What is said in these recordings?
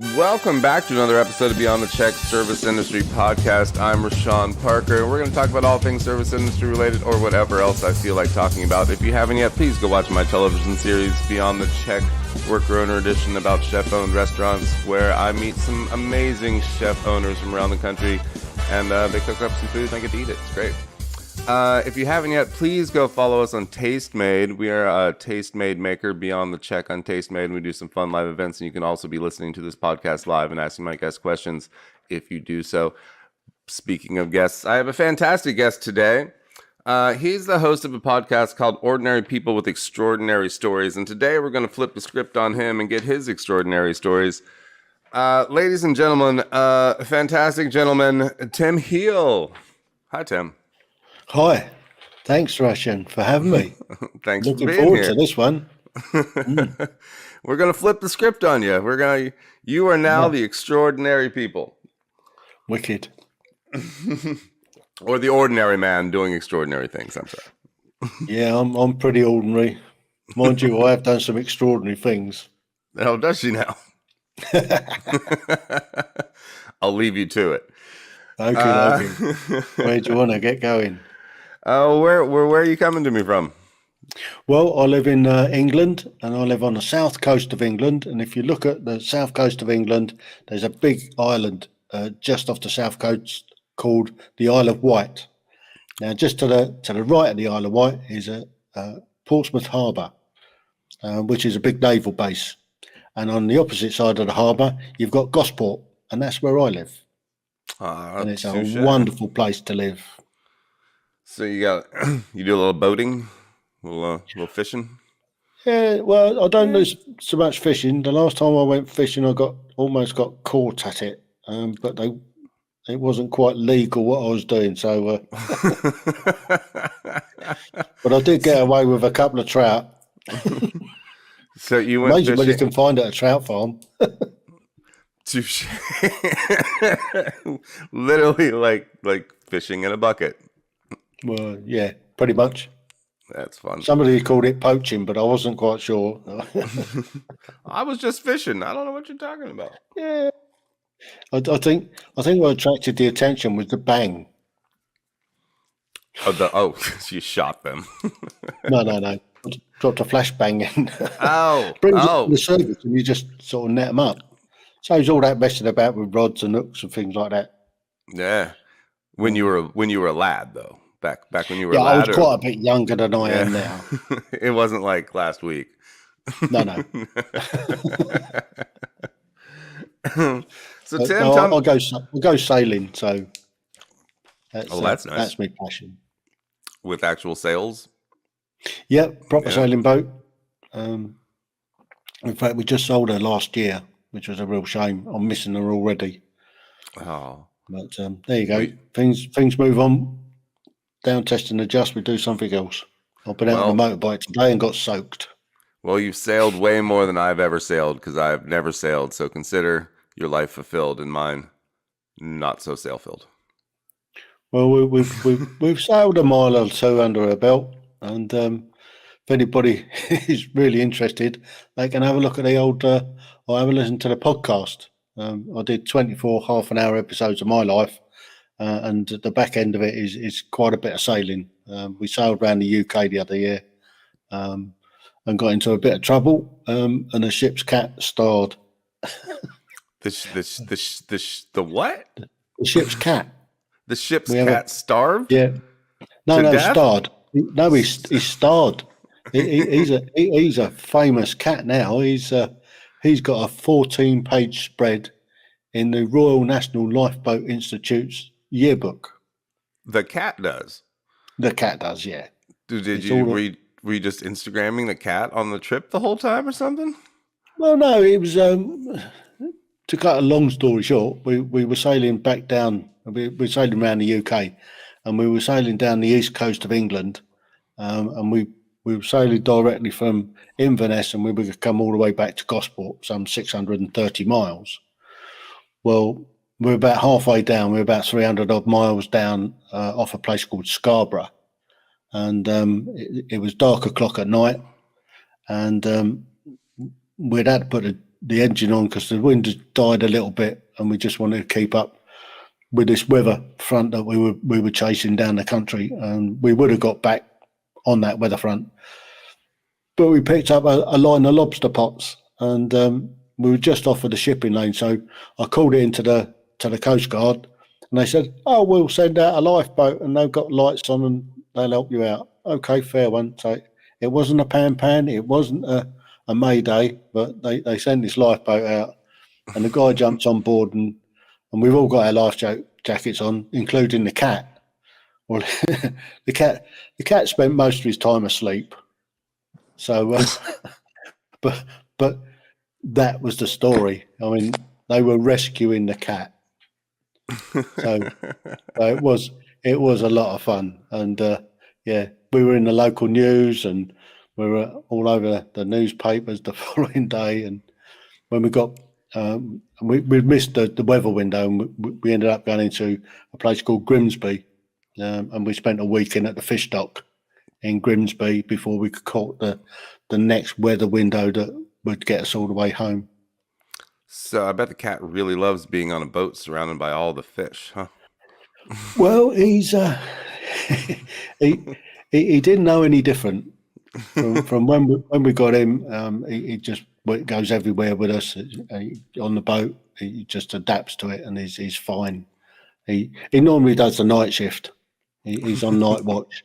Welcome back to another episode of Beyond the Check Service Industry Podcast. I'm Reyshan Parker, and we're going to talk about all things service industry related or whatever else I feel like talking about. If you haven't yet, please go watch my television series, Beyond the Check Worker Owner Edition, about chef-owned restaurants, where I meet some amazing chef owners from around the country, and they cook up some food and I get to eat it. It's great. If you haven't yet, please go follow us on Tastemade. We are a Tastemade maker, Beyond the Check on Tastemade, and we do some fun live events, and you can also be listening to this podcast live and asking my guests questions if you do so. Speaking of guests, I have a fantastic guest today. He's the host of a podcast called Ordinary People with Extraordinary Stories, and today we're going to flip the script on him and get his extraordinary stories. Ladies and gentlemen, fantastic gentleman, Tim Heale. Hi, Tim. Hi, thanks, Reyshan, for having me. Thanks Looking for being forward here. to this one. We're gonna flip the script on you. You are now the extraordinary people, Wicked. or the ordinary man doing extraordinary things. I'm sorry. Yeah, I'm pretty ordinary. Mind you, I have done some extraordinary things. Oh, does she now? I'll leave you to it. Okay. Where do you want to get going? Where are you coming to me from? Well, I live in England, and I live on the south coast of England. And if you look at the south coast of England, there's a big island just off the south coast called the Isle of Wight. Now, just to the right of the Isle of Wight is Portsmouth Harbour, which is a big naval base. And on the opposite side of the harbour, you've got Gosport, and that's where I live. And it's a wonderful place to live. So you do a little boating, a little fishing. Yeah, well, I don't do so much fishing. The last time I went fishing, I almost got caught at it, but it wasn't quite legal what I was doing. So, but I did get away with a couple of trout. So you went amazing fishing. what you can find at a trout farm. Literally like fishing in a bucket. Well, yeah, pretty much. That's fun. Somebody called it poaching, but I wasn't quite sure. I was just fishing. I don't know what you're talking about. Yeah, I think what attracted the attention was the bang. Oh, you shot them. No. Dropped a flashbang in. Brings it to the surface, and you just sort of net them up. Saves all that messing about with rods and hooks and things like that. Yeah, when you were a lad though, back when you were a lad. Yeah, I was quite a bit younger than I am now. It wasn't like last week. No. So Tim, I'll go sailing. So that's nice. That's my passion. With actual sails. Yep, proper sailing boat. In fact, we just sold her last year, which was a real shame. I'm missing her already. Oh, but there you go. Things move on. Down, test and adjust. We do something else. I've been out on a motorbike today and got soaked. Well, you've sailed way more than I've ever sailed because I've never sailed. So consider your life fulfilled and mine not so sail-filled. Well, we've sailed a mile or two under our belt, and if anybody is really interested, they can have a look at the old or have a listen to the podcast. I did 24 half-an-hour episodes of my life, and the back end of it is quite a bit of sailing. We sailed around the UK the other year and got into a bit of trouble, and the ship's cat starred. The what? The ship's cat. The ship's cat starved? Yeah. No, death? starred. No, he's starred. He's a famous cat now. He's got a 14-page spread in the Royal National Lifeboat Institute's yearbook. The cat does. The cat does, yeah. Were you just Instagramming the cat on the trip the whole time or something? Well, no, it was to cut a long story short. We were sailing back down. We were sailing around the UK, and we were sailing down the east coast of England, and we were sailing directly from Inverness, and we were going to come all the way back to Gosport, some 630 miles. Well, we're about halfway down. We're about 300 odd miles down off a place called Scarborough, and it was dark o'clock at night, and we'd had to put the engine on because the wind had died a little bit, and we just wanted to keep up with this weather front that we were chasing down the country, and we would have got back on that weather front. But we picked up a line of lobster pots, and we were just off of the shipping lane. So I called it into the Coast Guard, and they said, "Oh, we'll send out a lifeboat, and they've got lights on, and they'll help you out." Okay, fair one. So it wasn't a pan, it wasn't a Mayday, but they sent this lifeboat out, and the guy jumps on board, and we've all got our life jackets on, including the cat. Well, the cat spent most of his time asleep. So, but that was the story. I mean, they were rescuing the cat. So it was a lot of fun, and we were in the local news, and we were all over the newspapers the following day. And when we got, we missed the weather window, and we ended up going into a place called Grimsby, and we spent a weekend at the fish dock in Grimsby before we could caught the next weather window that would get us all the way home. So I bet the cat really loves being on a boat surrounded by all the fish, huh? Well, he's he didn't know any different from when we got him. He just goes everywhere with us on the boat. He just adapts to it, and he's fine. He normally does the night shift. He's on night watch.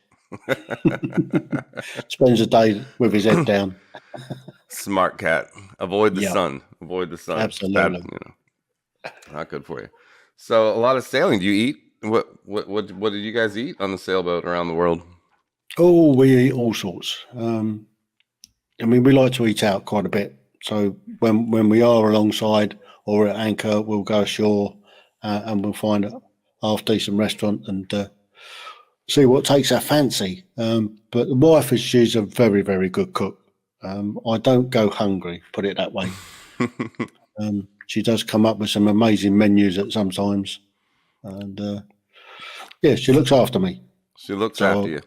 Spends a day with his head down. Smart cat. Avoid the sun. Avoid the sun. Absolutely. Bad, not good for you. So a lot of sailing. Do you eat? What did you guys eat on the sailboat around the world? Oh, we eat all sorts. I mean, we like to eat out quite a bit. So when we are alongside or at anchor, we'll go ashore and we'll find a half decent restaurant and see what takes our fancy. But the wife she's a very, very good cook. I don't go hungry, put it that way. She does come up with some amazing menus at sometimes. And she looks after me. She looks after you.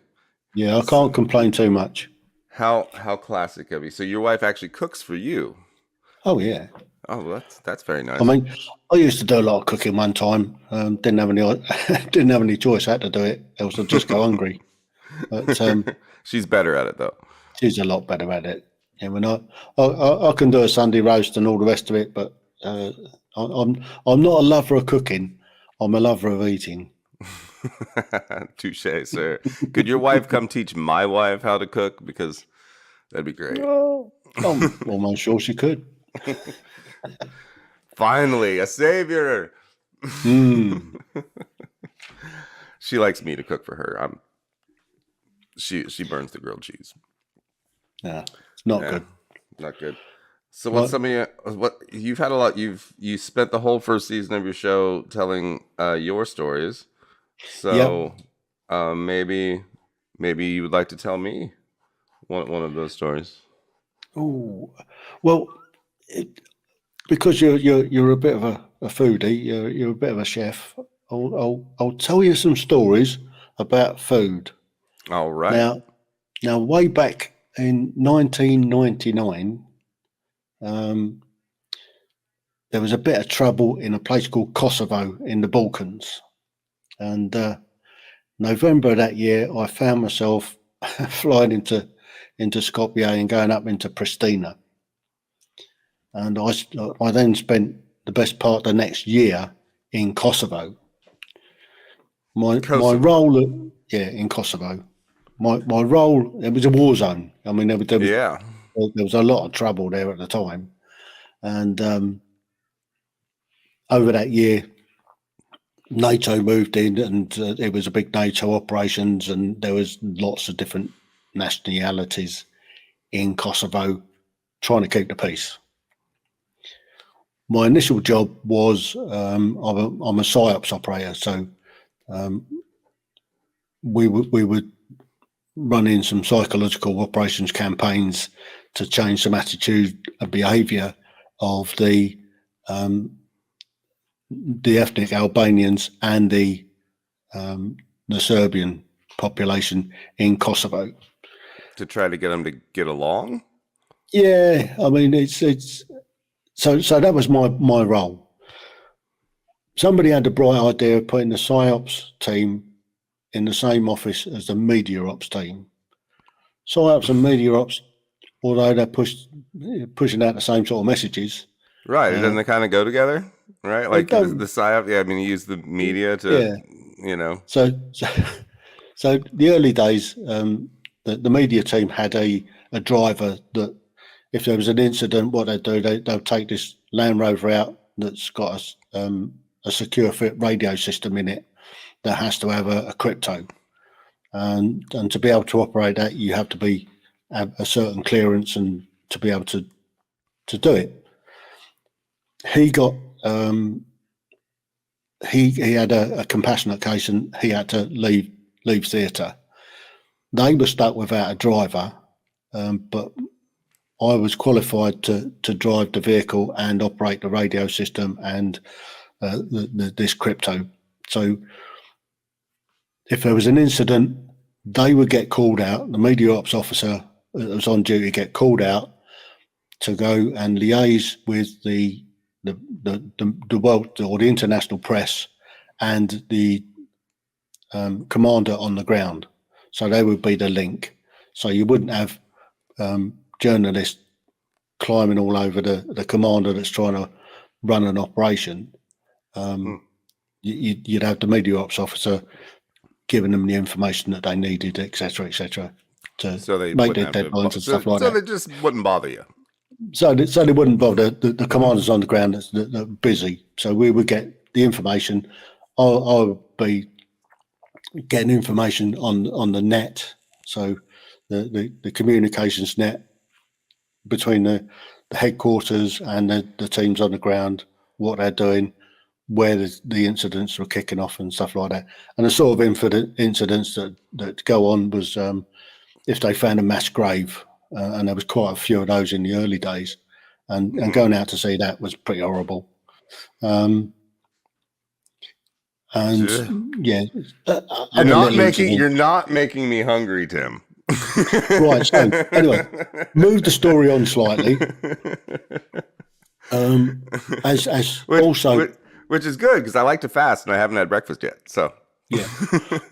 Yeah, I can't complain too much. How classic of you. So your wife actually cooks for you? Oh, yeah. Oh, that's very nice. I mean, I used to do a lot of cooking one time. Didn't have any choice. I had to do it, else I'd just go hungry. But she's better at it, though. She's a lot better at it. Yeah, when I can do a Sunday roast and all the rest of it, but I'm not a lover of cooking. I'm a lover of eating. Touche, sir. Could your wife come teach my wife how to cook? Because that'd be great. Well, I'm almost sure she could. Finally, a savior. She likes me to cook for her. She burns the grilled cheese. Yeah, it's not good. Not good. So what's some of your, what you've had a lot? You spent the whole first season of your show telling your stories. So maybe you would like to tell me one of those stories. Oh, well, because you're a bit of a foodie, you're a bit of a chef. I'll tell you some stories about food. All right. Now, way back in 1999, there was a bit of trouble in a place called Kosovo in the Balkans, and November of that year, I found myself flying into Skopje and going up into Pristina. And I then spent the best part of the next year in Kosovo. My role in Kosovo. My role, it was a war zone. I mean, there was a lot of trouble there at the time. And over that year, NATO moved in, and it was a big NATO operations, and there was lots of different nationalities in Kosovo trying to keep the peace. My initial job was I'm a PSYOPS operator, so we would run in some psychological operations campaigns to change some attitude and behaviour of the ethnic Albanians and the Serbian population in Kosovo. To try to get them to get along? Yeah, I mean it's So that was my role. Somebody had the bright idea of putting the PSYOPS team in the same office as the media ops team. PSYOPS and media ops, although they're pushing out the same sort of messages. Right. Doesn't they kind of go together? Right. Like the PSYOP. Yeah. I mean, you use the media to, So the early days, the media team had a driver that if there was an incident, what they'd do, they'll take this Land Rover out that's got a secure fit radio system in it that has to have a crypto. And to be able to operate that, you have to have a certain clearance and to be able to do it. He got he had a compassionate case and he had to leave theatre. They were stuck without a driver, but I was qualified to drive the vehicle and operate the radio system and this crypto. So if there was an incident, they would get called out. The media ops officer that was on duty get called out to go and liaise with the world or the international press and the commander on the ground. So they would be the link. So you wouldn't have journalists climbing all over the commander that's trying to run an operation. You'd have the media ops officer giving them the information that they needed, etc., to make their deadlines and stuff like that. So they just wouldn't bother you. So they wouldn't bother. The commanders on the ground that are busy. So we would get the information. I would be getting information on the net. So the communications net between the headquarters and the teams on the ground, what they're doing, where the incidents were kicking off and stuff like that. And the sort of incidents that go on was if they found a mass grave, and there was quite a few of those in the early days, and going out to see that was pretty horrible. You're not making me hungry, Tim. Right. So anyway, move the story on slightly. Which is good because I like to fast and I haven't had breakfast yet. So yeah.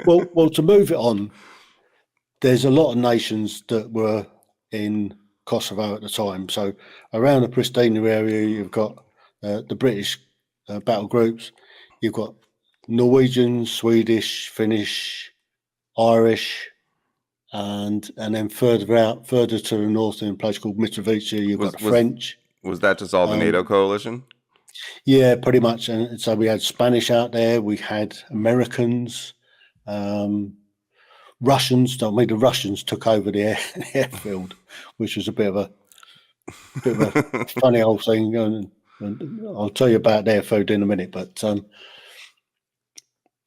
Well, to move it on, there's a lot of nations that were in Kosovo at the time. So around the Pristina area, you've got the British battle groups. You've got Norwegian, Swedish, Finnish, Irish, and then further to the north in a place called Mitrovica, you've got French. Was that just all the NATO coalition? Yeah, pretty much. And so we had Spanish out there. We had Americans, Russians. The Russians took over the airfield, which was a bit of a funny old thing. And I'll tell you about their food in a minute. But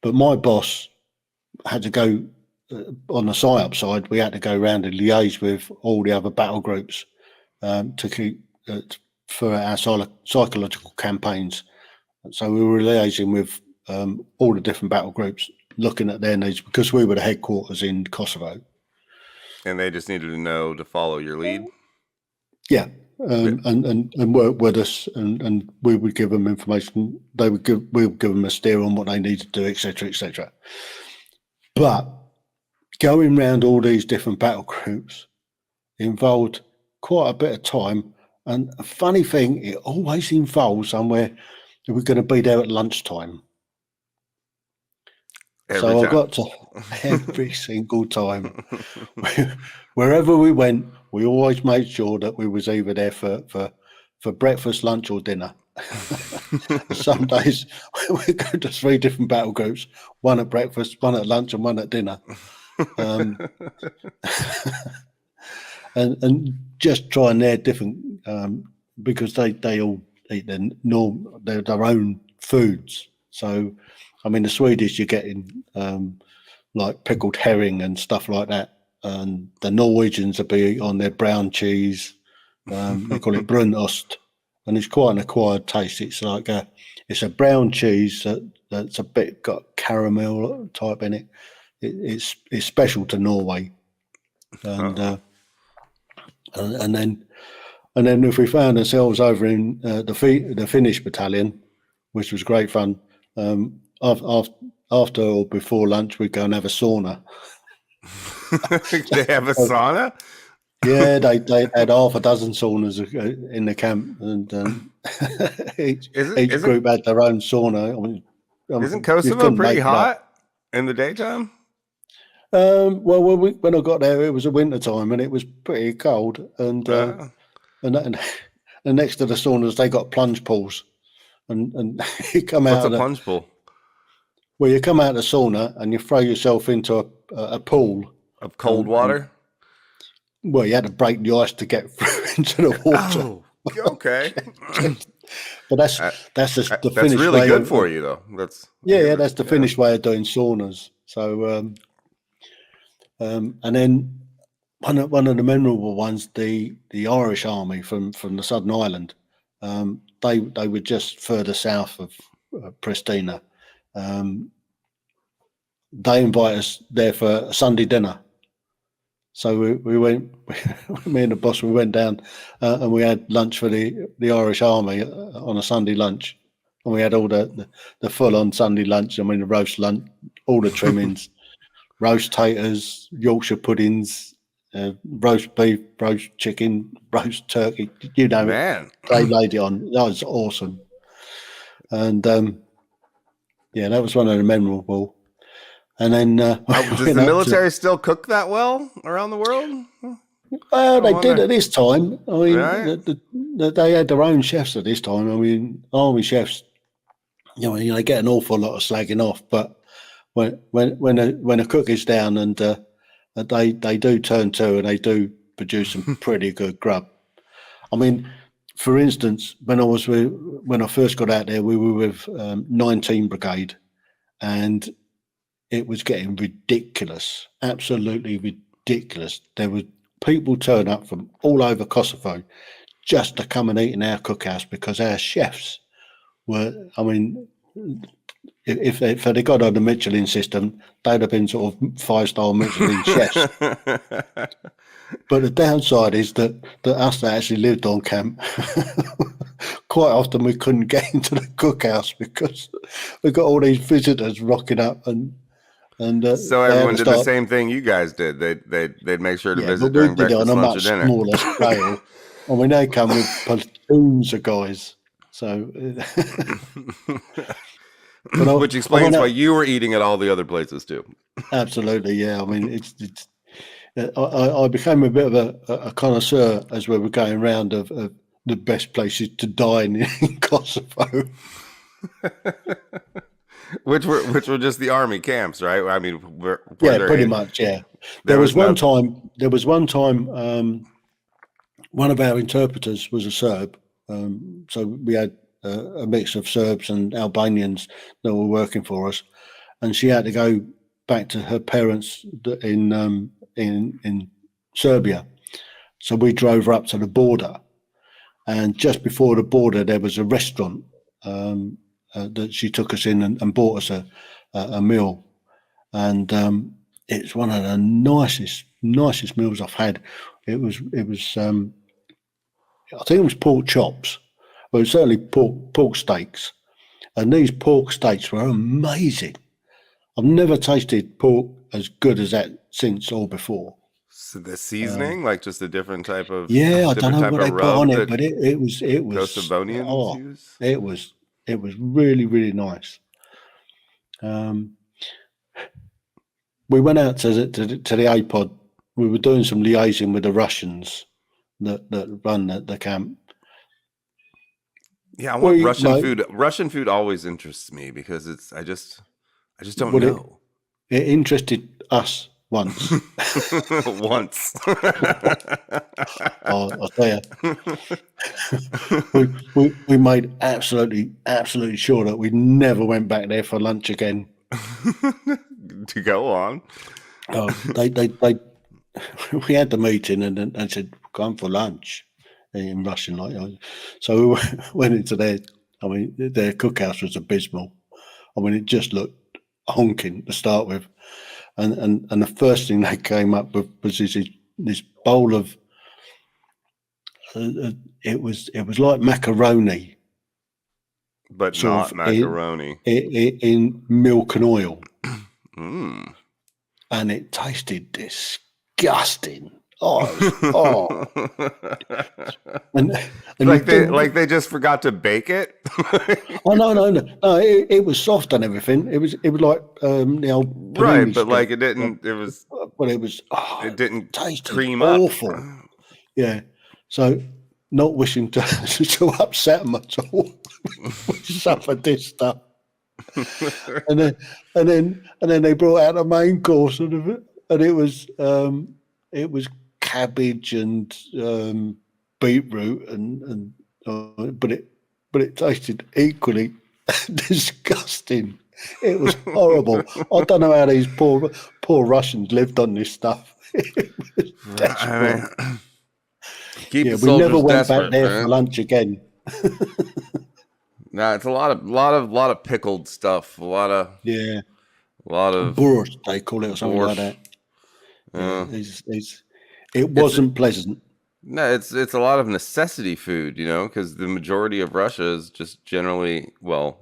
my boss had to go on the PSYOP side. We had to go around and liaise with all the other battle groups to keep for our psychological campaigns. So we were liaising with all the different battle groups, looking at their needs because we were the headquarters in Kosovo. And they just needed to know to follow your lead? Yeah. And work with us, and we would give them information. We would give them a steer on what they need to do, etc., etc. But going around all these different battle groups involved quite a bit of time. And a funny thing, it always involves somewhere that we're going to be there at lunchtime. I got to every single time. Wherever we went, we always made sure that we was either there for breakfast, lunch, or dinner. Some days we go to 3 different battle groups: one at breakfast, one at lunch, and one at dinner. And just trying their different because they all eat their own foods. So, I mean, the Swedish you're getting like pickled herring and stuff like that, and the Norwegians will be on their brown cheese. They call it brunost, and it's quite an acquired taste. It's like it's a brown cheese that's a bit got caramel type in it. It's special to Norway, and then And then if we found ourselves over in the Finnish battalion, which was great fun, after or before lunch, we'd go and have a sauna. They have a sauna? Yeah, they had half a dozen saunas in the camp, and each group had their own sauna. Isn't Kosovo pretty hot in the daytime? Well, when I got there, it was a winter time, and it was pretty cold. And next to the saunas, they got plunge pools, and you come out. What's a plunge pool? Well, you come out of the sauna and you throw yourself into a pool of cold water. Well, you had to break the ice to get through into the water. Oh, okay. But that's the Finnish that's really way good for you, though. That's the Finnish way of doing saunas. So, and then one of the memorable ones, the Irish Army from the Southern Island, they were just further south of Pristina. They invited us there for a Sunday dinner. So we went, me and the boss, we went down and we had lunch for the Irish Army on a Sunday lunch. And we had all the full-on Sunday lunch. I mean, the roast lunch, all the trimmings, roast taters, Yorkshire puddings, roast beef, roast chicken, roast turkey, you know. Man. They laid it on. That was awesome. And, yeah, that was one of the memorable. And then, does the military still cook that well around the world? They did at this time. I mean, right. They had their own chefs at this time. I mean, army chefs, you know, they get an awful lot of slagging off. But when a cook is down and they do turn to and they do produce some pretty good grub. I mean, for instance, when I first got out there, we were with 19 Brigade, and it was getting ridiculous, absolutely ridiculous. There were people turn up from all over Kosovo just to come and eat in our cookhouse because our chefs were, I mean, if they got on the Michelin system, they'd have been sort of 5-star Michelin chefs. But the downside is that us that actually lived on camp, quite often we couldn't get into the cookhouse because we got all these visitors rocking up and so everyone did the same thing you guys did. They'd make sure to visit during breakfast, lunch, or dinner. Smaller scale. I mean, they come with platoons of guys. So, which explains why you were eating at all the other places too. Absolutely, yeah. I mean, I became a bit of a connoisseur as we were going around of the best places to dine in Kosovo. Which were just the army camps, right? I mean, pretty much, yeah. There was one time. One of our interpreters was a Serb, so we had a mix of Serbs and Albanians that were working for us, and she had to go back to her parents in Serbia. So we drove her up to the border, and just before the border, there was a restaurant. That she took us in and bought us a meal, and it's one of the nicest meals I've had. It was I think it was pork chops, but it was certainly pork steaks, and these pork steaks were amazing. I've never tasted pork as good as that since or before. So the seasoning, like just a different type of I don't know what they put on it, but it was Kosovonians use? It was really, really nice. We went out to the APOD. We were doing some liaising with the Russians that run the camp. Yeah, I want Russian food. Russian food always interests me because I just don't know. It interested us once. Once. I'll tell you. we made absolutely sure that we never went back there for lunch again. To go on. We had the meeting and said, "Come for lunch," in Russian, so we went into their cookhouse was abysmal. I mean, it just looked honking to start with. And the first thing they came up with was this bowl of it was like macaroni, but sort not of macaroni. in milk and oil, Mm. and it tasted disgusting. Oh, and they just forgot to bake it. Oh no! It was soft and everything. It was like the old Right, panini but like stuff. it didn't. But it was It didn't tasted cream up. awful. Yeah. So not wishing to to upset them at all, we suffered this stuff. and then they brought out the main course of it, and it was cabbage and beetroot and but it tasted equally disgusting. It was horrible. I don't know how these poor Russians lived on this stuff. It was desperate. Keep the We never soldiers went back desperate, there man. for lunch again. Nah, it's a lot of pickled stuff. A lot of Borscht, they call it, or something like that. It wasn't pleasant. No, it's a lot of necessity food, because the majority of Russia is just generally, for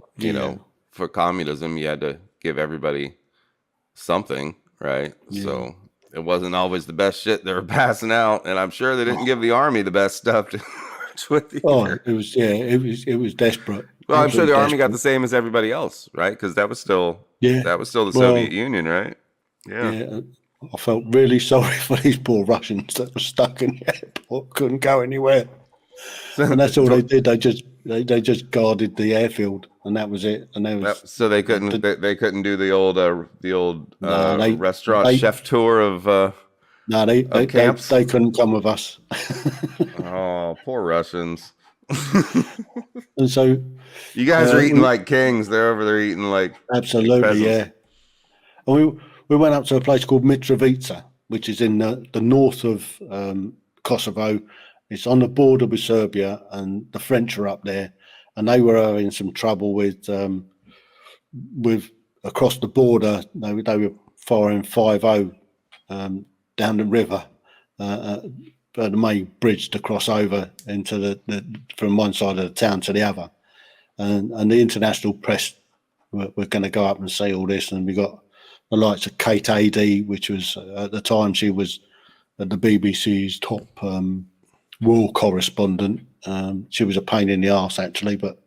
communism, you had to give everybody something, right? Yeah. So it wasn't always the best shit they were passing out, and I'm sure they didn't give the army the best stuff to march with either. It was desperate. Well, I'm sure the army got the same as everybody else, right? Because that was still the Soviet Union, right? Yeah. I felt really sorry for these poor Russians that were stuck in the airport, couldn't go anywhere, and that's all they did. They just guarded the airfield, and that was it. And so they couldn't do the old restaurant chef tour of no, they couldn't come with us. Oh, poor Russians. And so you guys are eating like kings. They're over there eating like absolutely, yeah. And we went up to a place called Mitrovica, which is in the north of Kosovo. It's on the border with Serbia, and the French are up there, and they were having some trouble with across the border. They were firing 5-0 down the river, the main bridge to cross over into the from one side of the town to the other, and the international press were going to go up and see all this, and we got the likes of Kate Adie, which was at the time she was the BBC's top war correspondent. She was a pain in the arse, actually, but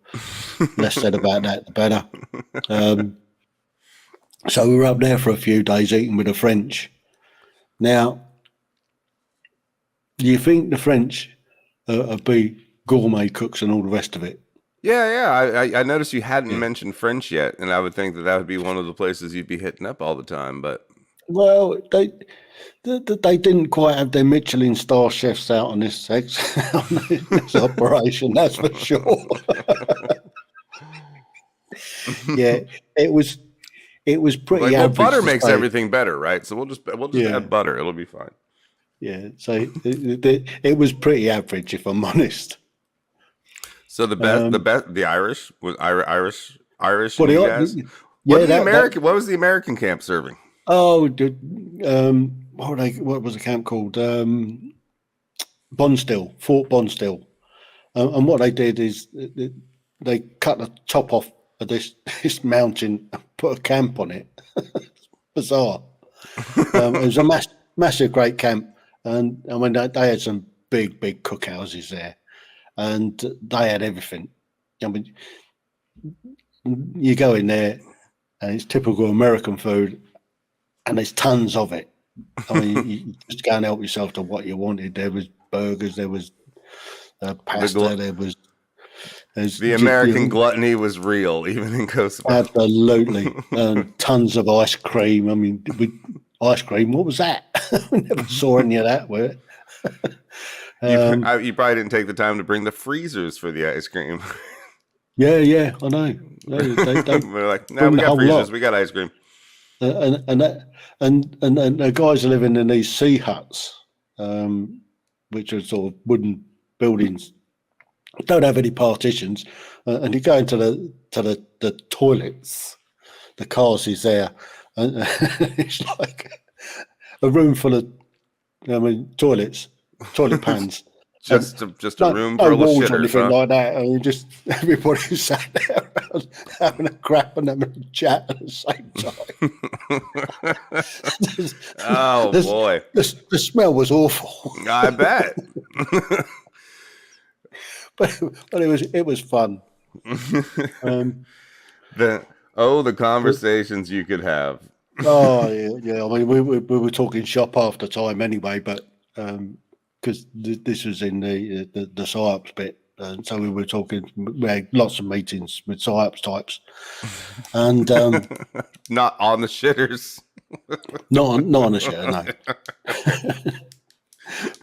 less said about that, the better. So we were up there for a few days eating with the French. Now, do you think the French are big gourmet cooks and all the rest of it? Yeah. I noticed you hadn't mentioned French yet, and I would think that would be one of the places you'd be hitting up all the time. But they didn't quite have their Michelin star chefs out on this operation, that's for sure. Yeah, it was pretty average. Well, butter makes everything better, right? So we'll just add butter; it'll be fine. Yeah, so it was pretty average, if I'm honest. So the Irish was Irish. Well, you guys. What was the American camp serving? Oh, what was the camp called? Bonstill, Fort Bonstill. And what they did is they cut the top off of this mountain and put a camp on it. Bizarre. It was a massive, great camp. And I mean, they had some big cookhouses there. And they had everything. I mean, you go in there and it's typical American food, and there's tons of it. I mean, you just go and help yourself to what you wanted. There was burgers, there was pasta, the American gluttony was real, even in Kosovo. Absolutely. Tons of ice cream. I mean, ice cream, what was that? We never saw any of that, were it? You probably didn't take the time to bring the freezers for the ice cream. Yeah, I know. We're like, no, we got freezers. We got ice cream. And the guys are living in these sea huts, which are sort of wooden buildings. Don't have any partitions, and you go into the toilets. The cars is there, and it's like a room full of, toilet pans, Just a room no full of walls or shitters, anything huh? like that. I mean, just everybody sat there around, having a crap and having a chat at the same time. Oh boy, The smell was awful, I bet. but it was fun. The conversations you could have. Oh yeah. I mean, we were talking shop half the time anyway, but because this was in the PSYOPS bit, and so we were talking. We had lots of meetings with PSYOPS types, and Not on the shitters. not on the show, no.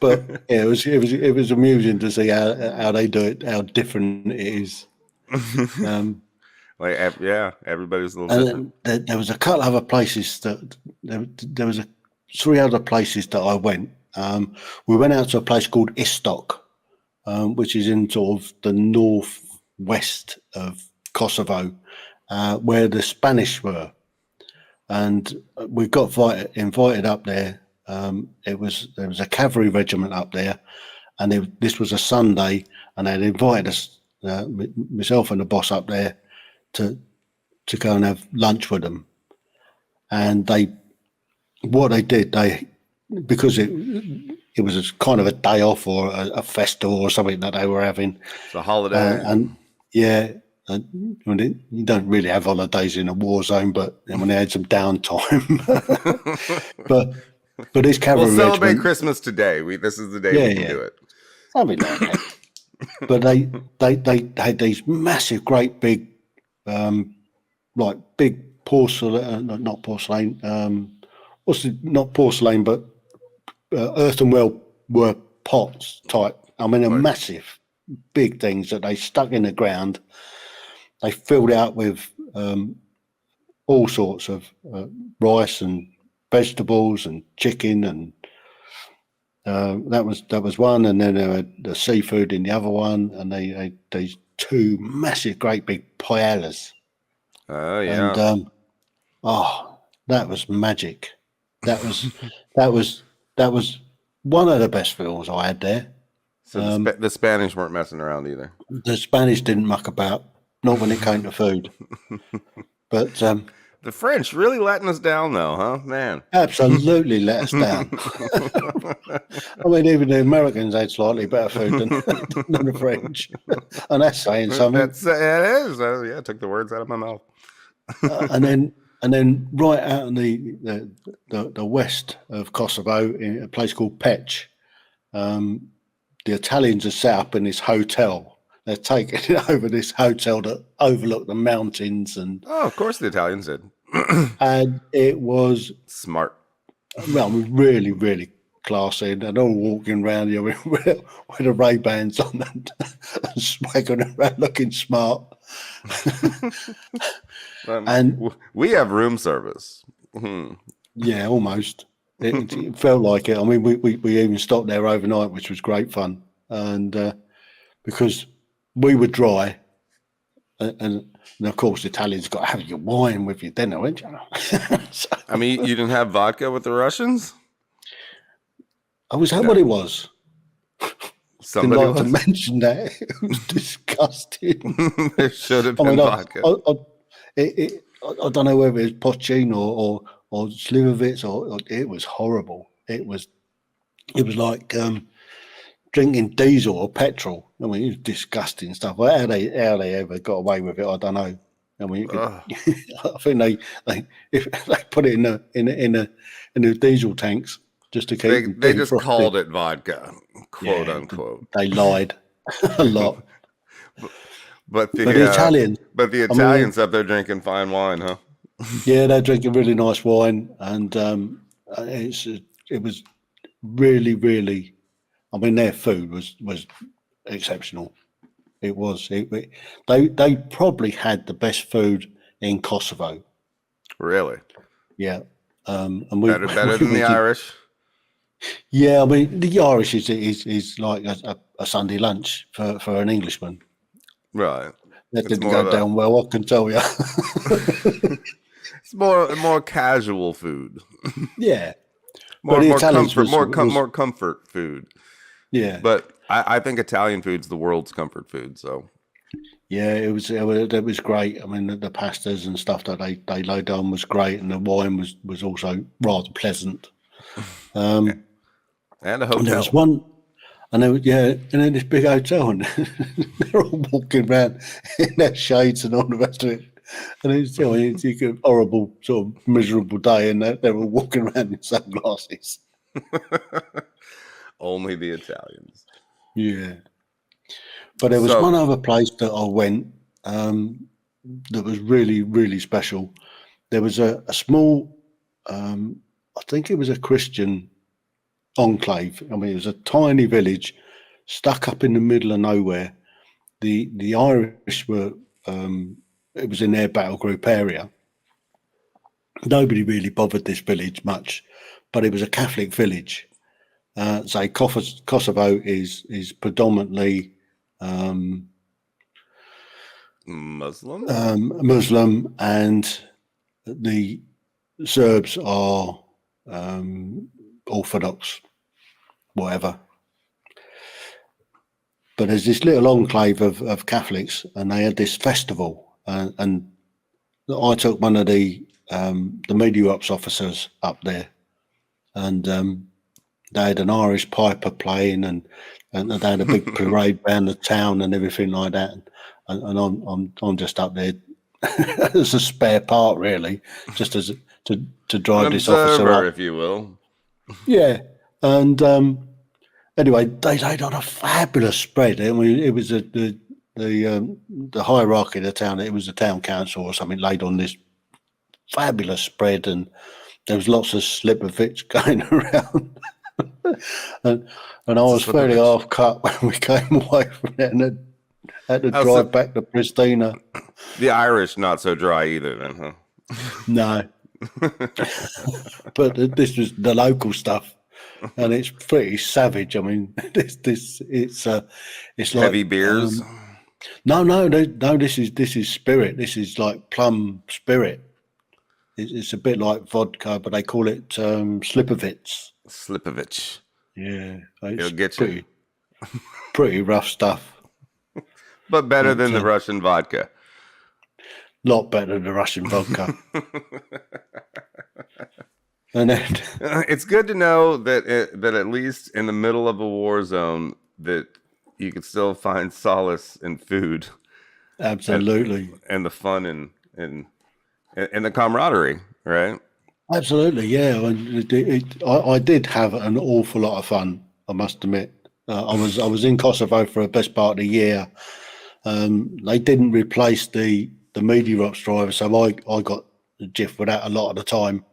But yeah, it was amusing to see how they do it, how different it is. Everybody's a little different. And there was a couple other places that there was 3 other places that I went. We went out to a place called Istok, which is in sort of the northwest of Kosovo, where the Spanish were, and we got invited up there. There was a cavalry regiment up there, and this was a Sunday, and they'd invited us, myself and the boss up there, to go and have lunch with them. And because it was a kind of a day off or a festival or something that they were having. It's a holiday. You don't really have holidays in a war zone, but when they had some downtime. but this cavalry we'll celebrate regiment, Christmas today. This is the day we can do it. Something like that. But they had these massive, great big, like big porcelain, not porcelain. Not porcelain, but earthenware pots type. I mean, a massive, big things that they stuck in the ground. They filled out with all sorts of rice and vegetables and chicken, and that was one. And then there were the seafood in the other one, and they had these 2 massive, great big paellas. Oh yeah. And that was magic. That was one of the best meals I had there. So the Spanish weren't messing around either. The Spanish didn't muck about, not when it came to food. But the French really letting us down, though, huh, man? Absolutely let us down. I mean, even the Americans had slightly better food than the French, and that's saying something. It is. I took the words out of my mouth. And then right out in the west of Kosovo, in a place called Pech, the Italians are set up in this hotel. They're taking it over this hotel that overlooked the mountains, and of course the Italians did. And it was smart. Well, really, really classy, and all walking around here with the Ray-Bans on and swaggering around, looking smart. And we have room service. Yeah, almost. It felt like it. I mean, we even stopped there overnight, which was great fun, and because we were dry, and of course, Italians got to have your wine with your dinner, wouldn't you? So, I mean, you didn't have vodka with the Russians? Was that what it was? Somebody didn't like to mention that. It was disgusting. There should have been vodka. I don't know whether it was Pochin or Slivovitz, or it was horrible. It was like drinking diesel or petrol. I mean, it was disgusting stuff. How they ever got away with it, I don't know. I mean, I think they put it in the diesel tanks just to keep. They just called it vodka, quote unquote. They lied a lot. But the Italians up there drinking fine wine, huh? Yeah, they're drinking really nice wine, and it was really, really. I mean, their food was exceptional. It was. They probably had the best food in Kosovo. Really? Yeah. And better than the Irish. Yeah, I mean, the Irish is like a Sunday lunch for an Englishman. Right. That didn't go down well, I can tell you. It's more casual food. Yeah. More comfort food. Yeah. But I think Italian food's the world's comfort food. So Yeah, it was great. I mean, the pastas and stuff that they laid on was great, and the wine was also rather pleasant. and a And there was hotel. one, and and in this big hotel, and they're all walking around in their shades and all the rest of it. And it's, it's a horrible, sort of miserable day, and they're all walking around in sunglasses. Only the Italians. Yeah. But there was one other place that I went that was really, really special. There was a small, I think it was a Christian enclave. I mean, it was a tiny village stuck up in the middle of nowhere. The Irish were, it was in their battle group area. Nobody really bothered this village much, but it was a Catholic village. So Kosovo is predominantly Muslim, and the Serbs are Orthodox, whatever. But there's this little enclave of Catholics, and they had this festival, and I took one of the media ops officers up there, and they had an Irish piper playing, and they had a big parade around the town and everything like that. And I'm just up there as a spare part, really, just as to drive this officer up, if you will. Yeah, and anyway, they laid on a fabulous spread. I mean, it was the hierarchy of the town. It was the town council or something laid on this fabulous spread, and there was lots of Slipovich going around. and I was fairly half cut when we came away from it, and had to drive back to Pristina. The Irish not so dry either, then, huh? No, but this was the local stuff, and it's pretty savage. I mean, it's like heavy beers. No. This is spirit. This is like plum spirit. It's a bit like vodka, but they call it Slipovich. Slipovich. Yeah, it'll get you. Pretty rough stuff. But better than the Russian vodka. Lot better than the Russian vodka. And then, it's good to know that at least in the middle of a war zone that you can still find solace in food. Absolutely. And the fun and the camaraderie, right? Absolutely, yeah. I did have an awful lot of fun, I must admit. I was in Kosovo for the best part of the year. They didn't replace the media ops driver, so I got the jiff with that a lot of the time,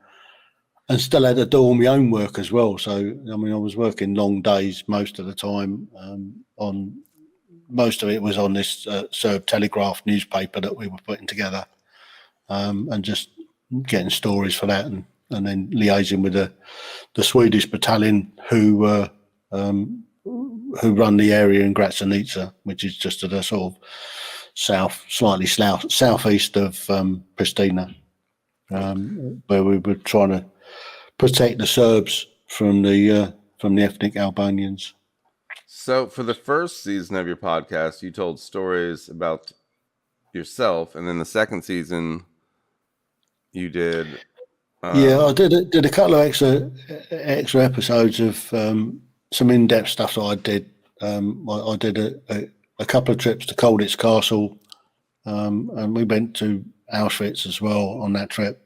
and still had to do all my own work as well. So I mean, I was working long days most of the time. On most of it was on this Serb Telegraph newspaper that we were putting together, and just getting stories for that, and then liaising with the Swedish battalion who run the area in Grazanica, which is just to the sort of slightly southeast of Pristina, where we were trying to protect the Serbs from the ethnic Albanians. So for the first season of your podcast, you told stories about yourself, and then the second season you did I did a couple of extra episodes of some in-depth stuff that I did. I did a couple of trips to Colditz Castle, and we went to Auschwitz as well on that trip.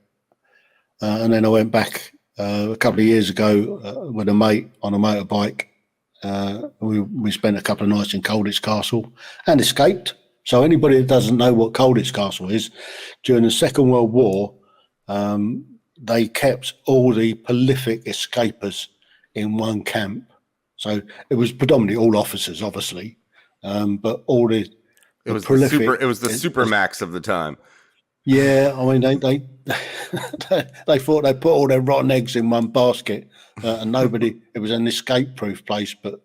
And then I went back a couple of years ago with a mate on a motorbike. We spent a couple of nights in Colditz Castle and escaped. So anybody that doesn't know what Colditz Castle is, during the Second World War, they kept all the prolific escapers in one camp. So it was predominantly all officers, obviously, but all the prolific. It was the supermax of the time. Yeah, I mean they they thought they put all their rotten eggs in one basket, and nobody. It was an escape-proof place, but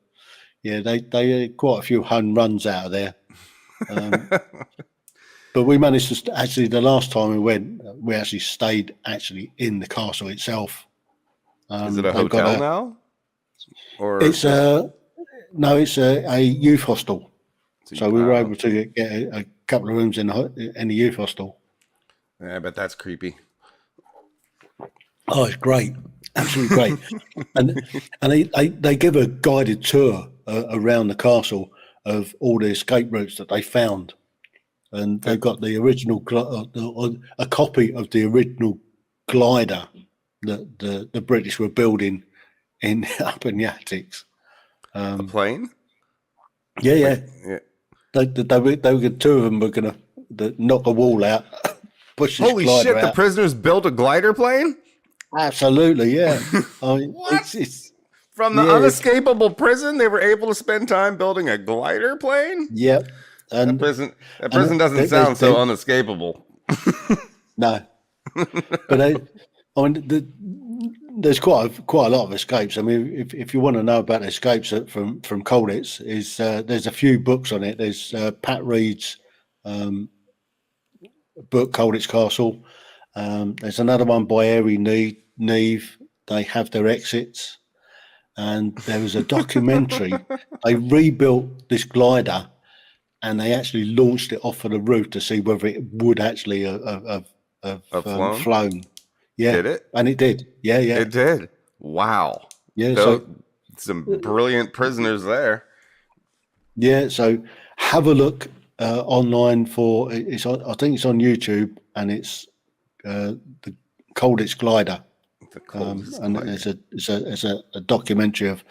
yeah, they had quite a few home runs out of there. But we managed to actually. The last time we went, we actually stayed in the castle itself. Is it a hotel now? Or it's No, it's a youth hostel. So we were Wow. able to get a couple of rooms in the youth hostel. Yeah, but that's creepy. Oh, it's great, absolutely great, and they give a guided tour around the castle of all the escape routes that they found, and they've got the original a copy of the original glider that the British were building in up in the attics. A plane? Yeah. Yeah. The two of them were going to knock a wall out, push this Holy glider shit! The out. prisoners built a glider plane? Absolutely, yeah. I mean, What? It's From the yeah, unescapable prison, they were able to spend time building a glider plane? yeah. That And prison doesn't sound so unescapable. no, but there's quite a lot of escapes. I mean, if you want to know about escapes from Colditz, there's a few books on it. There's Pat Reed's book Colditz Castle. There's another one by Airy Neve. They have their exits, and there was a documentary. They rebuilt this glider, and they actually launched it off of the roof to see whether it would actually have flown. Yeah, Did it? and it did. Yeah. It did. Wow. Yeah, Some brilliant prisoners there. Yeah, so have a look online for it's. I think it's on YouTube, and it's the Colditz glider. The coldest And glider. it's a documentary of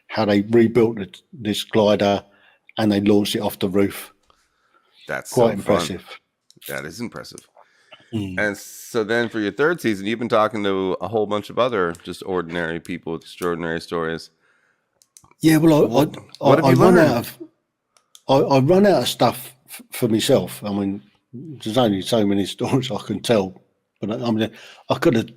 how they rebuilt this glider and they launched it off the roof. That's Quite so impressive. Fun. That is impressive. And so then for your third season, you've been talking to a whole bunch of other just ordinary people with extraordinary stories. Yeah, well, what have you learned? I run out of stuff for myself. I mean, there's only so many stories I can tell, but I mean, I could have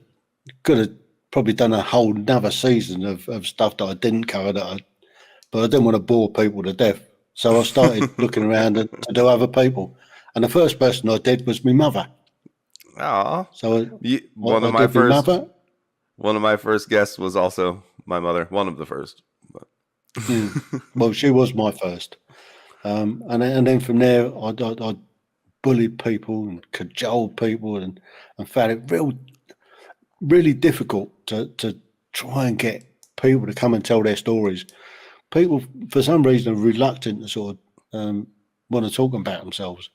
probably done a whole another season of stuff that I didn't cover but I didn't want to bore people to death. So I started looking around to do other people, and the first person I did was my mother. Oh, So one of my first guests was also my mother. One of the first. But. Well, she was my first, and then from there, I bullied people and cajoled people, and found it really difficult to try and get people to come and tell their stories. People, for some reason, are reluctant to sort of want to talk about themselves.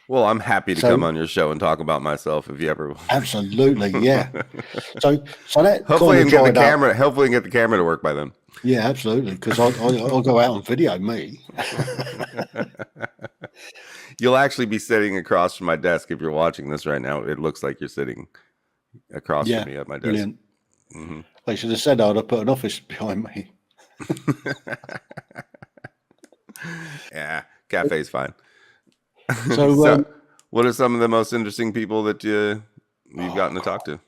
Well, I'm happy to come on your show and talk about myself if you ever. Absolutely, yeah. So that hopefully, kind of dried up. Hopefully, get the camera to work by then. Yeah, absolutely, because I'll go out and video me. You'll actually be sitting across from my desk if you're watching this right now. It looks like you're sitting across from me at my desk. Brilliant. Mm-hmm. They should have said I'd have put an office behind me. Yeah, cafe's fine. So, what are some of the most interesting people that you've gotten to talk to?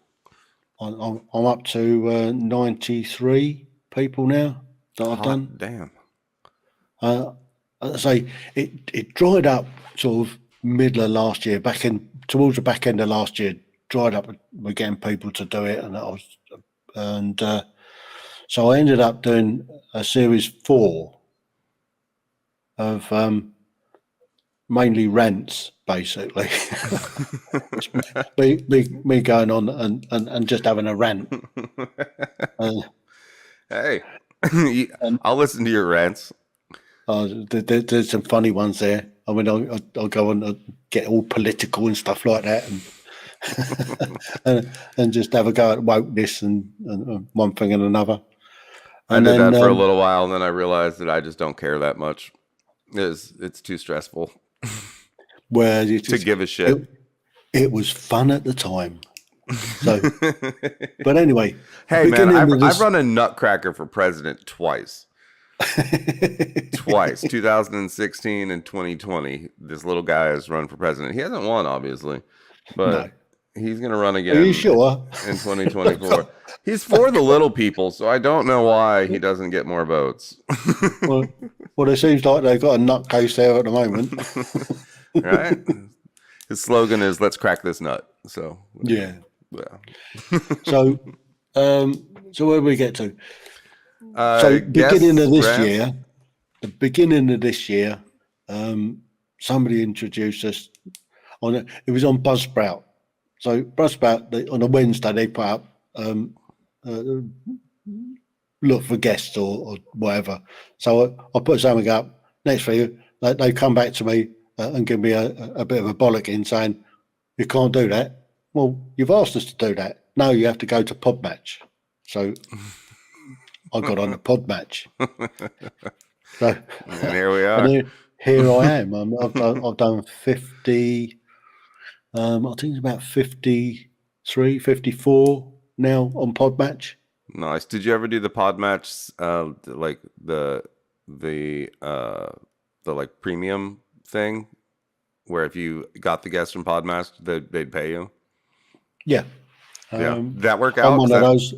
I'm up to 93 people now that I've done. Damn. I say it dried up sort of middle of last year, towards the back end of last year. Dried up. We're getting people to do it, and so I ended up doing a series 4 of mainly rants, basically. me going on and just having a rant. Hey, I'll listen to your rants. There's some funny ones there. I mean, I'll go on and get all political and stuff like that, and just have a go at wokeness and one thing and another. I did that for a little while, and then I realized that I just don't care that much. It's too stressful. To give a shit. It was fun at the time. So, but anyway. Hey man, I've run a nutcracker for president twice. Twice, 2016 and 2020. This little guy has run for president. He hasn't won, obviously, but he's going to run again. Are you sure? In 2024. He's for the little people, so I don't know why he doesn't get more votes. Well, it seems like they've got a nutcase there at the moment. Right? His slogan is "Let's crack this nut." So yeah. So where do we get to? So beginning of this year, the beginning of this year, somebody introduced us on it. It was on Buzzsprout. So Buzzsprout, on a Wednesday, they put up look for guests or whatever. So I put something up. Next week, they come back to me and give me a bit of a bollocking saying, you can't do that. Well, you've asked us to do that. No, you have to go to Podmatch. So I got on the Podmatch. So, and here we are. And here I am. I've done 50, I think it's about 53, 54 now on Podmatch. Nice. Did you ever do the Podmatch, like the like premium thing, where if you got the guests from Podmatch, they'd pay you? Yeah. Yeah. Did that work out? I'm one of those.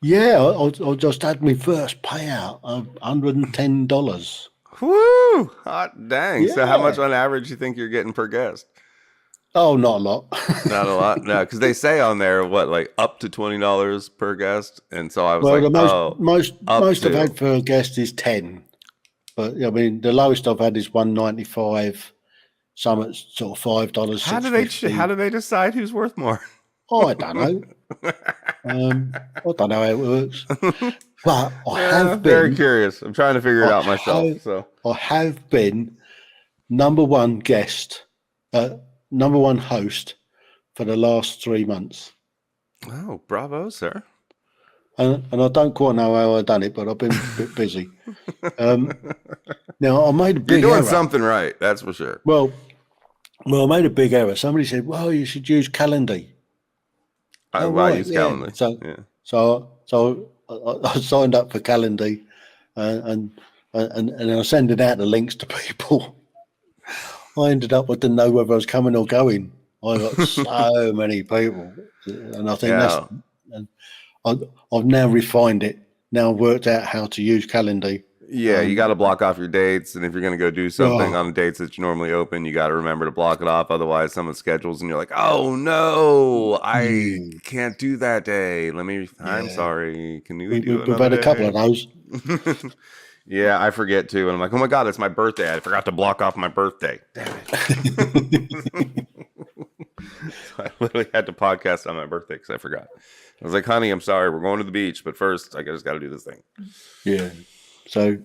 Yeah, I just had my first payout of $110. Woo! Hot dang. Yeah. So how much on average you think you're getting per guest? Oh, not a lot. Not a lot. No, because they say on there like up to $20 per guest, and so I was Well, like, the most to. I've had for a guest is 10, but I mean the lowest I've had is $195. Some at sort of $5. How do they decide who's worth more? Oh, I don't know. I don't know how it works, but I have been very curious. I'm trying to figure it out myself. I have been number one guest, number one host for the last 3 months. Oh, bravo, sir! And I don't quite know how I've done it, but I've been a bit busy. Now I made a big You're doing error. something right, that's for sure. Well, I made a big error. Somebody said, "Well, you should use Calendly." I use Calendly. So I signed up for Calendly, and I sent it out the links to people. I ended up, I didn't know whether I was coming or going. I got so many people, and I think I've now refined it. Now I've worked out how to use Calendly. Yeah, you got to block off your dates, and if you're going to go do something on the dates that you normally open, you got to remember to block it off. Otherwise, someone schedules, and you're like, "Oh no, I can't do that day. I'm sorry. Can you do another day?" We've had a couple of those. Yeah, I forget too, and I'm like, "Oh my god, it's my birthday! I forgot to block off my birthday. Damn it!" So I literally had to podcast on my birthday because I forgot. I was like, "Honey, I'm sorry. We're going to the beach, but first, I just got to do this thing." Yeah. So,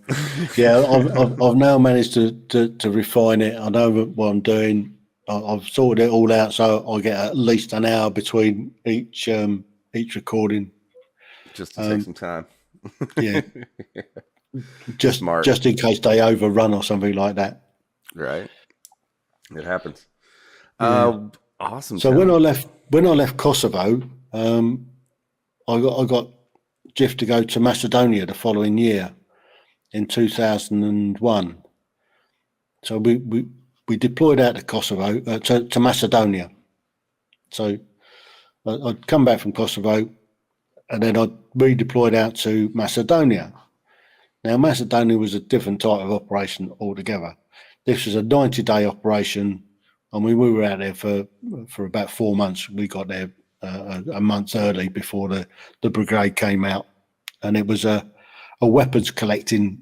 yeah, I've now managed to refine it. I know what I'm doing. I've sorted it all out, so I get at least an hour between each recording. Just to take some time. Yeah. just in case they overrun or something like that. Right. It happens. Yeah. Awesome. So when I left Kosovo, I got Jeff to go to Macedonia the following year. In 2001, so we deployed out to Kosovo to Macedonia. So I'd come back from Kosovo, and then I redeployed out to Macedonia. Now Macedonia was a different type of operation altogether. This was a 90-day operation, and we were out there for about 4 months. We got there a month early before the brigade came out, and it was a weapons collecting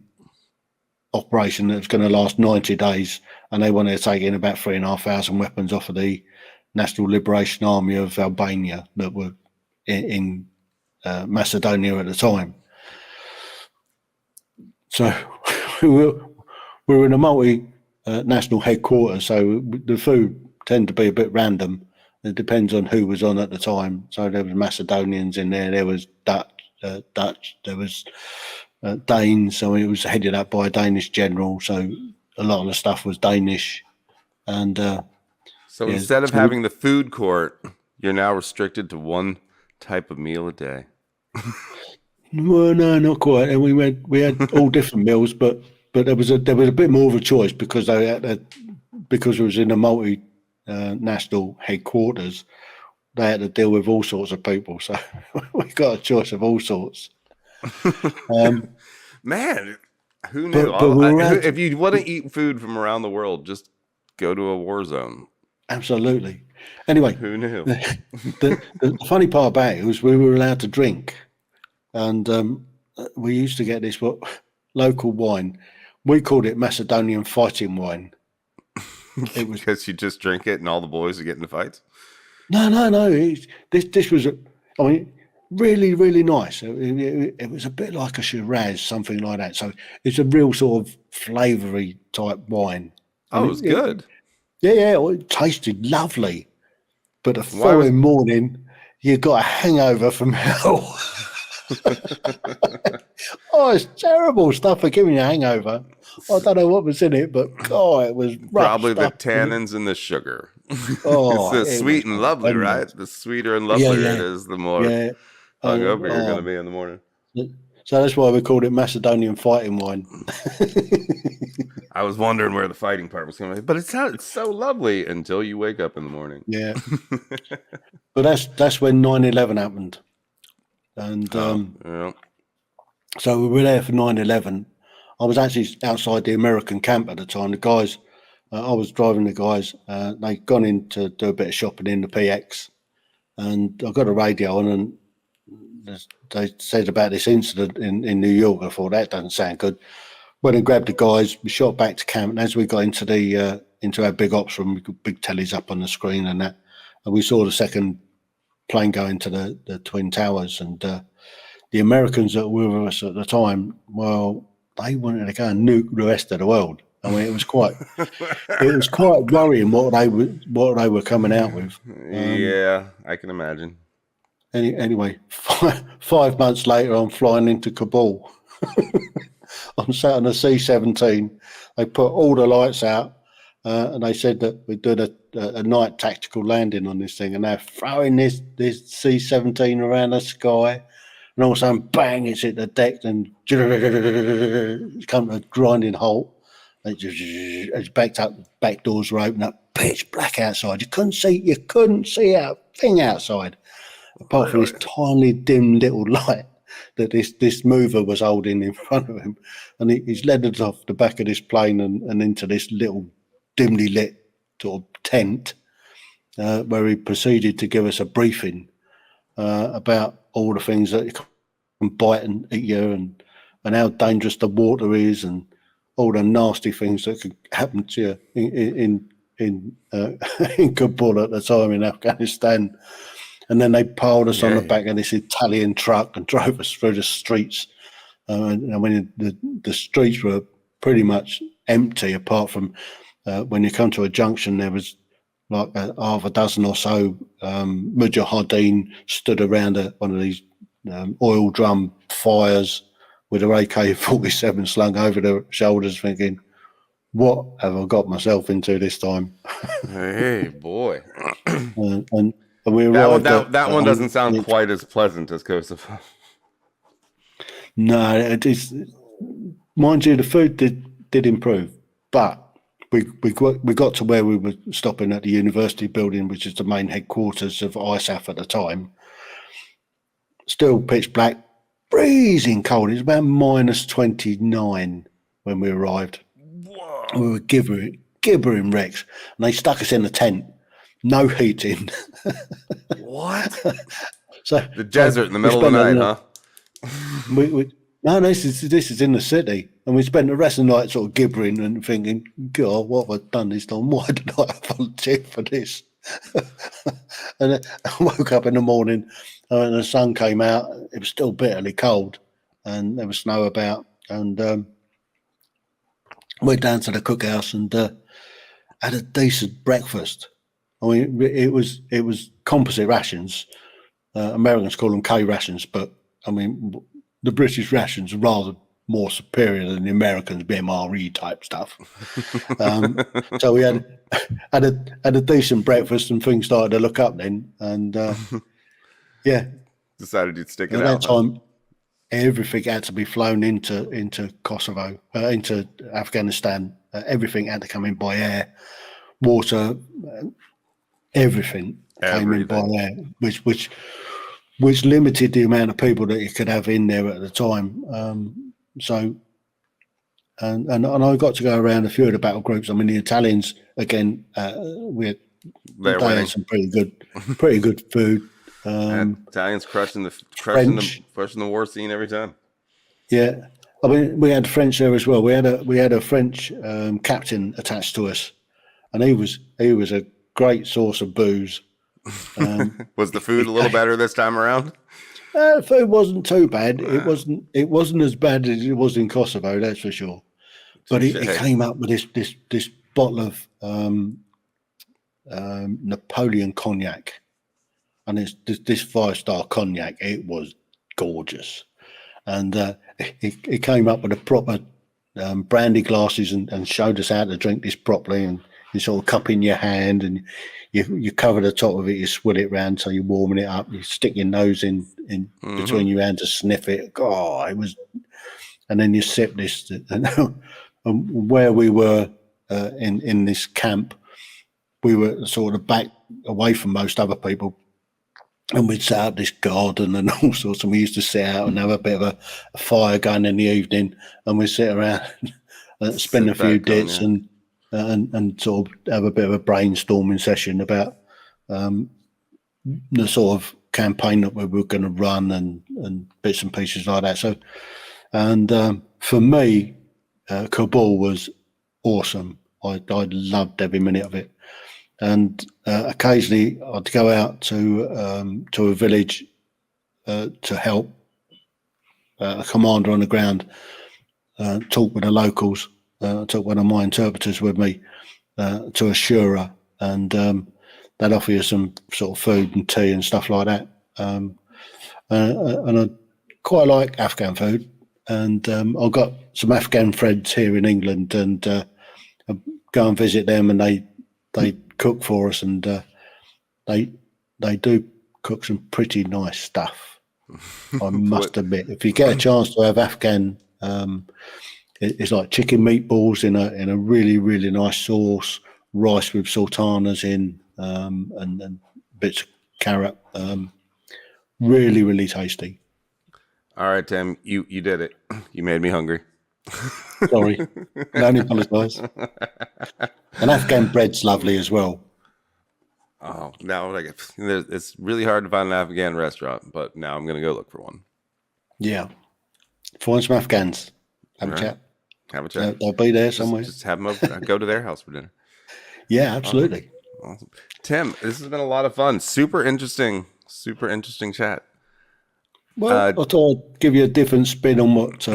operation that was going to last 90 days, and they wanted to take in about 3,500 weapons off of the National Liberation Army of Albania that were in Macedonia at the time. So we were in a multi-national headquarters, so the food tended to be a bit random. It depends on who was on at the time. So there was Macedonians in there was Dutch, there was Danes, so it was headed up by a Danish general, so a lot of the stuff was Danish. And so instead of having the food court, you're now restricted to one type of meal a day. Well, no, not quite. And we had all different meals, but there was a bit more of a choice because because it was in a multi-national headquarters. They had to deal with all sorts of people, so we got a choice of all sorts. Man, who knew? If you want to eat food from around the world, just go to a war zone. Absolutely. Anyway, who knew? The funny part about it was we were allowed to drink, and we used to get this local wine, we called it Macedonian fighting wine. It was because you just drink it and all the boys are getting into fights. No. This was, I mean, really, really nice. It was a bit like a Shiraz, something like that. So it's a real sort of flavoury type wine. Oh, it was good. It tasted lovely. But the following morning, you got a hangover from hell. Oh, it's terrible stuff for giving you a hangover. I don't know what was in it, but God, it was rough probably stuff. The tannins and the sugar. Oh, it's sweet and lovely, right? The sweeter and lovelier it is, the more hungover you're going to be in the morning. So that's why we called it Macedonian fighting wine. I was wondering where the fighting part was coming from, but it's so lovely until you wake up in the morning. Yeah. But that's when 9/11 happened. And so we were there for 9/11. I was actually outside the American camp at the time. The guys, I was driving the guys. They'd gone in to do a bit of shopping in the PX. And I got a radio on, and they said about this incident in New York. I thought, that doesn't sound good. Went and grabbed the guys. We shot back to camp. And as we got into our big ops room, we got big tellies up on the screen and that. And we saw the second plane go into the Twin Towers. And the Americans that were with us at the time, well, they wanted to go and nuke the rest of the world. I mean, it was quite worrying what they were coming out with. Yeah, I can imagine. Anyway, 5 months later, I'm flying into Kabul. I'm sat on a C-17. They put all the lights out, and they said that we're doing a night tactical landing on this thing, and they're throwing this C-17 around the sky. And all of a sudden, bang, it's hit the deck and it's come to a grinding halt. It's backed up, back doors were open up, pitch black outside. You couldn't see a thing outside, apart from this tiny, dim little light that this mover was holding in front of him. And he's led us off the back of this plane and into this little dimly lit sort of tent where he proceeded to give us a briefing about all the things that can bite and eat you and how dangerous the water is and all the nasty things that could happen to you in Kabul at the time in Afghanistan. And then they piled us on the back of this Italian truck and drove us through the streets. And when the streets were pretty much empty, apart from when you come to a junction, there was like half a dozen or so mujahideen stood around one of these oil drum fires with their AK-47 slung over their shoulders, thinking, what have I got myself into this time? Hey, boy. and we that one doesn't sound quite as pleasant as Kosovo. No, it is. Mind you, the food did improve, but we got to where we were stopping at the university building, which is the main headquarters of ISAF at the time. Still pitch black, freezing cold. It was about -29 when we arrived. Whoa. We were gibbering wrecks, and they stuck us in a tent, no heating. What? So the desert in the middle of the night, huh? No, this is in the city, and we spent the rest of the night sort of gibbering and thinking, God, what have I done this time? Why did I volunteer for this? And then I woke up in the morning, and the sun came out. It was still bitterly cold, and there was snow about. And went down to the cookhouse and had a decent breakfast. I mean, it was composite rations. Americans call them K rations, but I mean, the British rations are rather more superior than the Americans' BMRE type stuff. So we had a decent breakfast, and things started to look up then. And decided you'd stick it at out. that time, everything had to be flown into Kosovo, into Afghanistan. Everything had to come in by air, water, everything came in by air, which limited the amount of people that you could have in there at the time. And I got to go around a few of the battle groups. I mean, the Italians again, they had some pretty good food. Italians crushing the war scene every time. Yeah, I mean, we had French there as well. We had a French captain attached to us, and he was a great source of booze. Was the food a little better this time around? Food wasn't too bad. It wasn't as bad as it was in Kosovo, that's for sure. But he came up with this bottle of Napoleon Cognac, and it's this 5-star cognac. It was gorgeous, and he came up with a proper brandy glasses and showed us how to drink this properly. And you sort of cup in your hand, and you cover the top of it. You swill it round so you're warming it up. You stick your nose in between your hands to sniff it. Oh, it was, and then you sip this. And where we were in this camp, we were sort of back away from most other people, and we'd set up this garden and all sorts. And we used to sit out and have a bit of a fire going in the evening, and we'd sit around and spend a few dits and sort of have a bit of a brainstorming session about the sort of campaign that we were going to run and bits and pieces like that. So, and for me, Kabul was awesome. I loved every minute of it. And occasionally I'd go out to a village to help a commander on the ground, talk with the locals. Took one of my interpreters with me to a shura, and they'd offer you some sort of food and tea and stuff like that. And I quite like Afghan food, and I've got some Afghan friends here in England, and I go and visit them, and they cook for us, and they do cook some pretty nice stuff. I must admit, if you get a chance to have Afghan, it's like chicken meatballs in a really, really nice sauce, rice with sultanas in, and bits of carrot. Really, really tasty. All right, Tim, you did it. You made me hungry. Sorry, I only apologise. And Afghan bread's lovely as well. Oh, now it's really hard to find an Afghan restaurant, but now I'm going to go look for one. Yeah, find some Afghans. Have a chat. Have a chat. They'll be there somewhere. Just have them over. Go to their house for dinner. Yeah, absolutely. Awesome. Tim, this has been a lot of fun. Super interesting chat. Well, I thought I'd give you a different spin on what.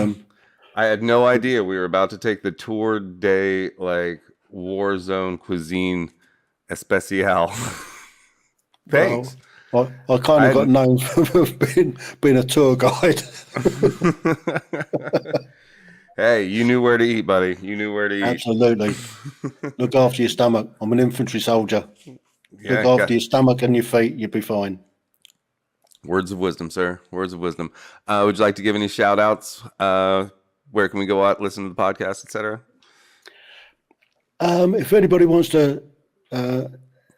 I had no idea we were about to take the tour de war zone cuisine especial. Thanks. Well, I kind of got known for being a tour guide. Hey, you knew where to eat, buddy. You knew where to eat. Absolutely. Look after your stomach. I'm an infantry soldier. Look after your stomach and your feet, you'll be fine. Words of wisdom, sir. Words of wisdom. Would you like to give any shout outs? Where can we go out, listen to the podcast, etc.? If anybody wants to,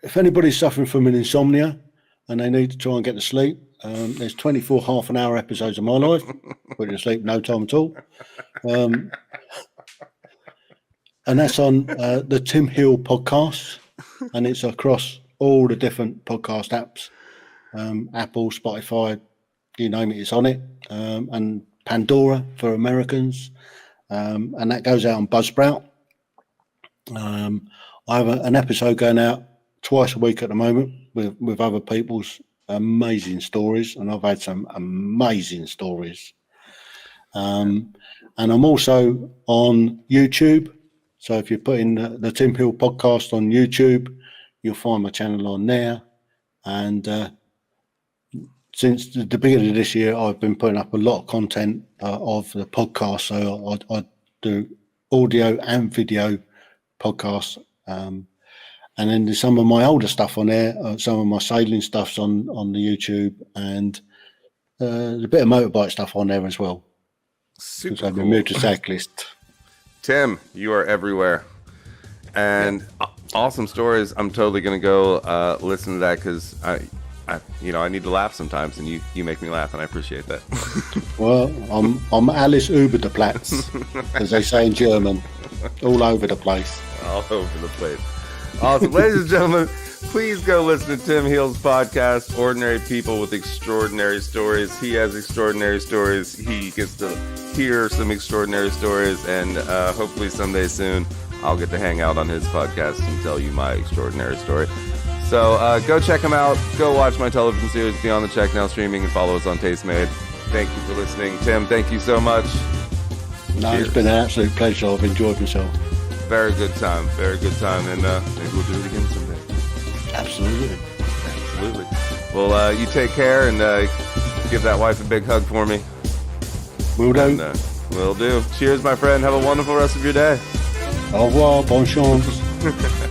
if anybody's suffering from an insomnia and they need to try and get to sleep, there's 24 half-an-hour episodes of my life. Put you to sleep no time at all. And that's on the Tim Heale podcast, and it's across all the different podcast apps, Apple, Spotify, you name it, it's on it, and Pandora for Americans, and that goes out on Buzzsprout. I have an episode going out twice a week at the moment with other people's amazing stories, and I've had some amazing stories. And I'm also on YouTube, so if you put in the Tim Heale podcast on YouTube, you'll find my channel on there. And since the beginning of this year, I've been putting up a lot of content of the podcast, so I do audio and video podcasts. And then there's some of my older stuff on there, some of my sailing stuff's on the YouTube, and a bit of motorbike stuff on there as well. Super I'm cool. a motorcyclist. Tim, you are everywhere. And awesome stories. I'm totally going to go listen to that because I need to laugh sometimes, and you make me laugh, and I appreciate that. Well, I'm Alice über the Platz, as they say in German, all over the place. All over the place. Awesome. Ladies and gentlemen, please go listen to Tim Heale's podcast, Ordinary People with Extraordinary Stories. He has extraordinary stories. He gets to hear some extraordinary stories, and hopefully someday soon I'll get to hang out on his podcast and tell you my extraordinary story. So go check him out. Go watch my television series, Beyond the Check, now streaming, and follow us on Tastemade. Thank you for listening. Tim, thank you so much. No, Cheers. It's been an absolute pleasure. I've enjoyed myself. Very good time. Very good time. And maybe we'll do it again someday. Absolutely. Absolutely. Well, you take care and give that wife a big hug for me. Will do. And, will do. Cheers, my friend. Have a wonderful rest of your day. Au revoir. Bonne chance.